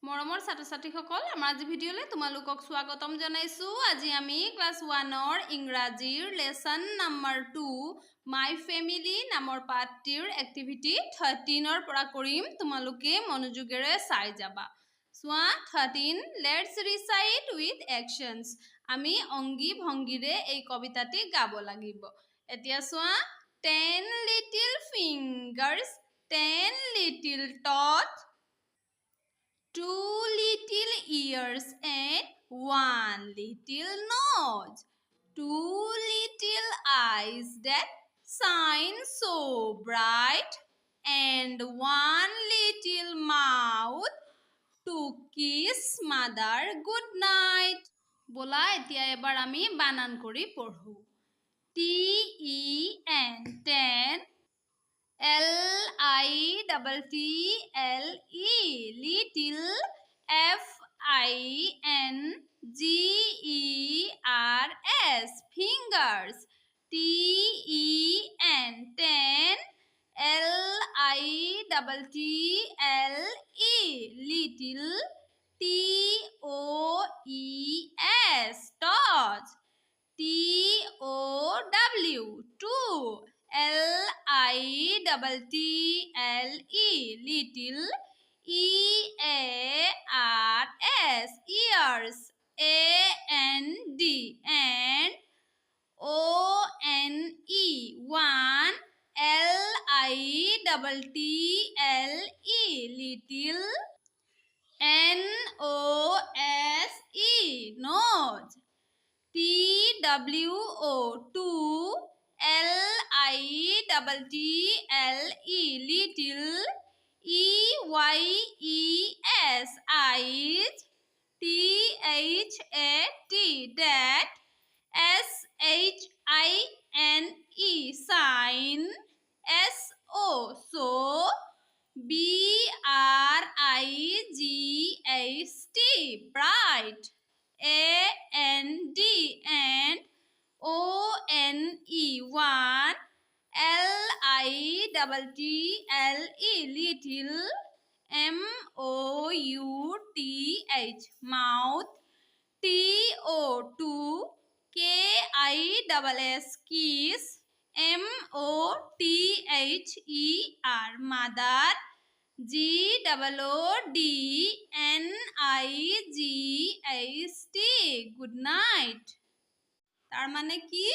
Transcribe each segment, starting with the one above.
মৰমৰ ছাত্ৰ-ছাত্ৰীসকল আমাৰ আজি ভিডিঅ'লৈ তোমালোকক স্বাগতম জনাইছো। আজি আমি ক্লাছ 1ৰ ইংৰাজীৰ লেসন নম্বৰ 2 মাই ফেমিলি নামৰ পাঠটিৰ এক্টিভিটি 13ৰ পৰা কৰিম। তোমালোকে মনোযোগেৰে চাই যাবা। চোৱা 13 লেটস ৰিচাইট উইথ একশনস। আমি অংগী ভংগীৰে এই কবিতাটি গাব লাগিব। এতিয়া চোৱা 10 little ফিংগাৰ্স 10 little toes 2 little ears and 1 little nose, 2 little eyes that shine so bright, and 1 little mouth to kiss mother good night. বলা এতিয়া এবাৰ আমি বানান কৰি পঢ়ো। TEN 10 LITTLE little FINGERS fingers TEN 10 LITTLE little TOES toes TOW 2 LITTLE little EARS ears AND and ONE 1 LITTLE little NOSE nose TWO 2 LITTLE little EYES eyes THAT that SHINE sign SO so BRIGHT bright AND and ONE 1 LITTLE little MOUTH mouth TO2 KISS kiss MOTHER mother GOODNIGHT good night। তাৰ মানে কি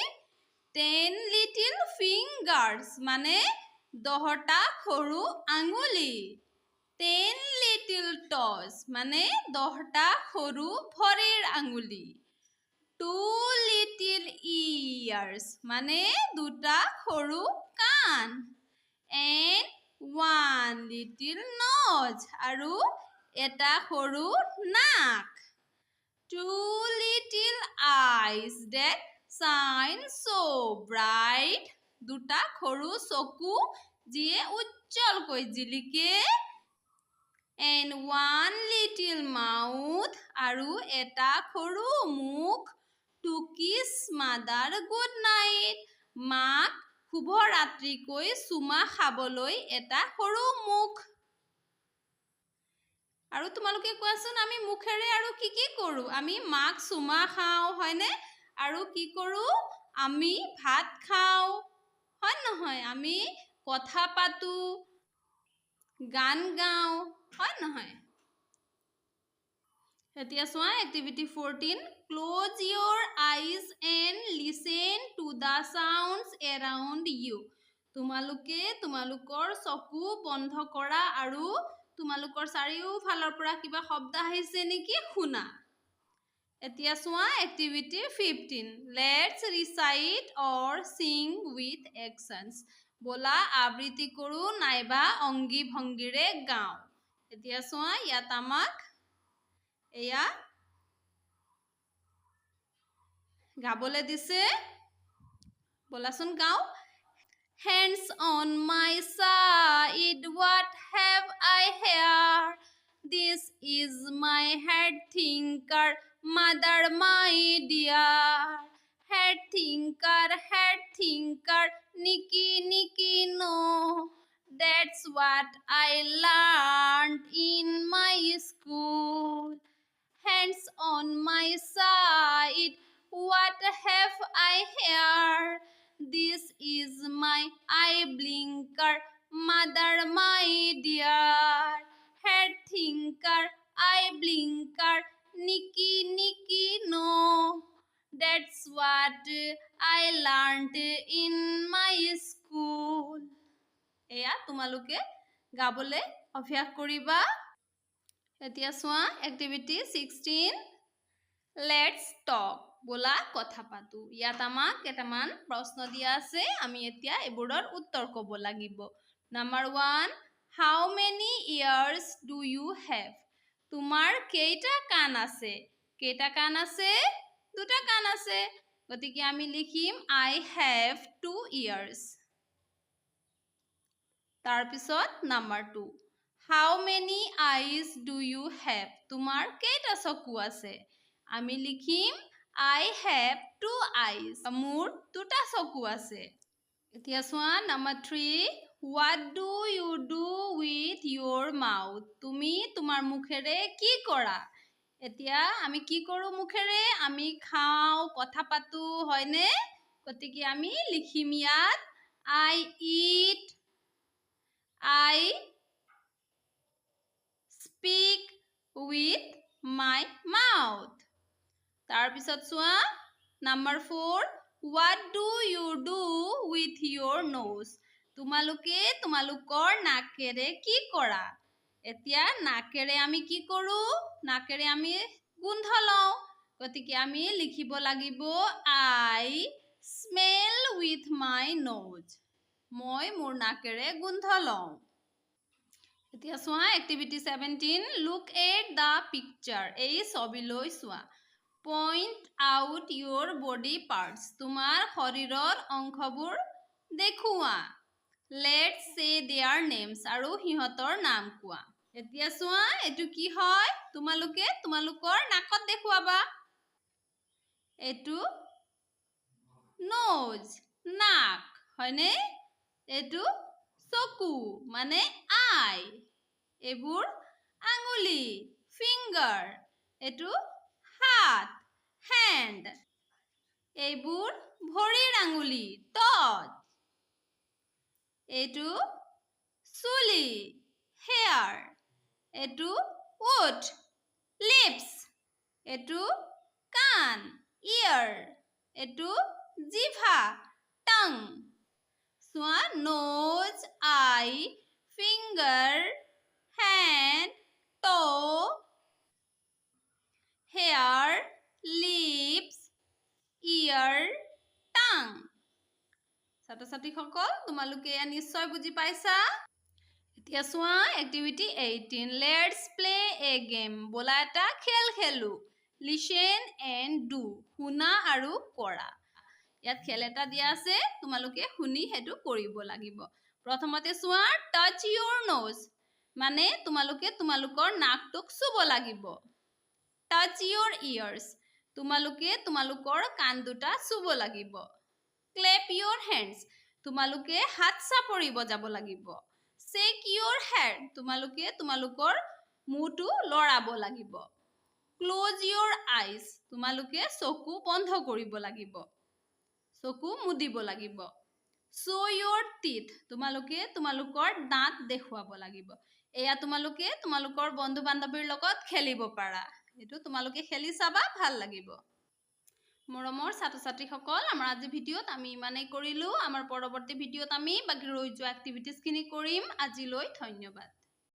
10 little ফিংগাৰ্স মানে 10টা সৰু আঙুলি 10 little toes মানে 10টা সৰু ভৰিৰ আঙুলি 2 লিটল ears মানে 2টা সৰু কাণ and 1 little nose আৰু এটা সৰু নাক 2 little eyes that shine so bright দুটা সৰু চকু যিয়ে উজ্জ্বলকৈ জিলিকে and 1 little mouth আৰু এটা সৰু মুখ to kiss mother good night মাক শুভ ৰাত্ৰিকৈ চুমা খাবলৈ এটা সৰু মুখ। আৰু তোমালোকে কোৱাচোন আমি মুখেৰে আৰু কি কি কৰো আমি মাক চুমা খাওঁ হয়নে আৰু কি কৰো আমি ভাত খাওঁ হয় নহয় আমি কথা পাতো গান গাওঁ হয় নহয়। এতিয়া চোৱা activity 14 close your eyes and listen to the sounds around you তোমালোকে তোমালোকৰ চকু বন্ধ কৰা আৰু তোমালোকৰ চাৰিওফালৰ পৰা কিবা শব্দ আহিছে নেকি শুনা। এতিয়া চোৱা activity 15 let's recite or sing with actions বলা আবৃত্তি কৰো নাইবা অংগী ভংগীৰে গাওঁ। এতিয়া চোৱা ইয়াত আমাক এয়া গাবলে দিছে বলাচোন গাওঁ। Hands on my side, what have I here? This is my head thinker, mother my dear. Head thinker, Nicky, Nicky, no. That's what I learned in my school. have I here? This is my eye blinker, mother my dear. Head thinker, eye blinker, Nicky Nicky no. That's what I learned in my school. এয়া তোমালোকে গাবলে অভ্যাস কৰিবা। এতিয়া চোৱা activity 16 let's talk বলা কথা পাতো। ইয়াত আমাক কেইটামান প্ৰশ্ন দিয়া আছে, আমি এতিয়া এইবোৰৰ উত্তৰ ক'ব লাগিব। Number 1, how many ears do you have? তোমাৰ কেইটা কাণ আছে? কেইটা কাণ আছে? দুটা কাণ আছে। গতিকে আমি লিখিম আই হেভ 2 ইয়াৰ্ছ। তাৰপিছত number 2, how many eyes do you have? তোমাৰ কেইটা চকু আছে? আমি লিখিম আই হেভ 2 আইজ। মোৰ দুটা চকু আছে। এতিয়া চোৱা number 3, what do you do with your mouth? তুমি তোমাৰ মুখেৰে কি কৰা? এতিয়া আমি কি কৰোঁ মুখেৰে? আমি খাওঁ, কথা পাতো, হয়নে? গতিকে আমি লিখিম ইয়াত I eat, I speak with my mouth. তাৰপিছত চোৱা number 4, what do you do with your nose? তোমালোকে তোমালোকৰ নাকেৰে কি কৰা? এতিয়া নাকেৰে আমি কি কৰোঁ? নাকেৰে আমি গোন্ধ লওঁ। গতিকে আমি লিখিব লাগিব I smell with my nose. মই মোৰ নাকেৰে গোন্ধ লওঁ। এতিয়া চোৱা activity 17 look at the picture. এই ছবিলৈ চোৱা। পইণ্ট আউট ইউৰ বডি পাৰ্টছ। তোমাৰ শৰীৰৰ অংশবোৰ দেখুওৱা। লেটছ চে দেয়াৰ নেমছ। আৰু সিহঁতৰ নাম কোৱা। এতিয়া চোৱা এইটো কি হয়? তোমালোকে তোমালোকৰ নাকত দেখুৱাবা। এইটো নোজ, নাক, হয়নে? এইটো চকু মানে আই। এইবোৰ আঙুলি, ফিংগাৰ। এইটো হাত, হেণ্ড। এইবোৰ ভৰিৰ আঙুলি, টচ। এইটো চুলি, হেয়াৰ। এইটো ওঠ, লিপছ। এইটো কাণ, ইয়েৰ। এইটো জিভা, টাং। চোৱা নোজ, আই, finger, hand, toe, hair, lips, ear, tongue. ছাত্ৰ-ছাত্ৰীসকল তোমালোকে এয়া নিশ্চয় বুজি পাইছা। এতিয়া চোৱা activity 18 let's play a game. বলা এটা খেল খেলো। Listen and do. শুনা আৰু কৰা। ইয়াত খেল এটা দিয়া আছে, তোমালোকে শুনি সেইটো কৰিব লাগিব। প্ৰথমতে চোৱা টাচ ইউৰ নোজ। মানে তোমালোকে তোমালোকৰ নাকটোক চুব লাগিব। টাচ ইউৰ ইয়াৰ্ছ। তোমালোকে তোমালোকৰ কাণ দুটা চুব লাগিব। ক্লেপ ইউৰ হেণ্ডছ। তোমালোকে হাত চাপৰি বজাব লাগিব। চেক ইউৰ হেড। তোমালোকে তোমালোকৰ মূৰটো লৰাব লাগিব। ক্লোজ ইউৰ আইজ। তোমালোকে চকু বন্ধ কৰিব লাগিব। চকু মুদিব লাগিব। শ্ব' ইউৰ টিথ। তোমালোকে তোমালোকৰ দাঁত দেখুৱাব লাগিব। এয়া তোমালোকে তোমালোকৰ বন্ধু বান্ধৱীৰ লগত খেলিব পাৰা। এইটো তোমালোকে খেলি চাবা, ভাল লাগিব। মৰমৰ ছাত্ৰ-ছাত্ৰীসকল, আমাৰ আজি ভিডিঅ'ত আমি ইমানেই কৰিলোঁ। আমাৰ পৰৱৰ্তী ভিডিঅ'ত আমি বাকী ৰৈ যোৱা এক্টিভিটিজখিনি কৰিম। আজিলৈ ধন্যবাদ।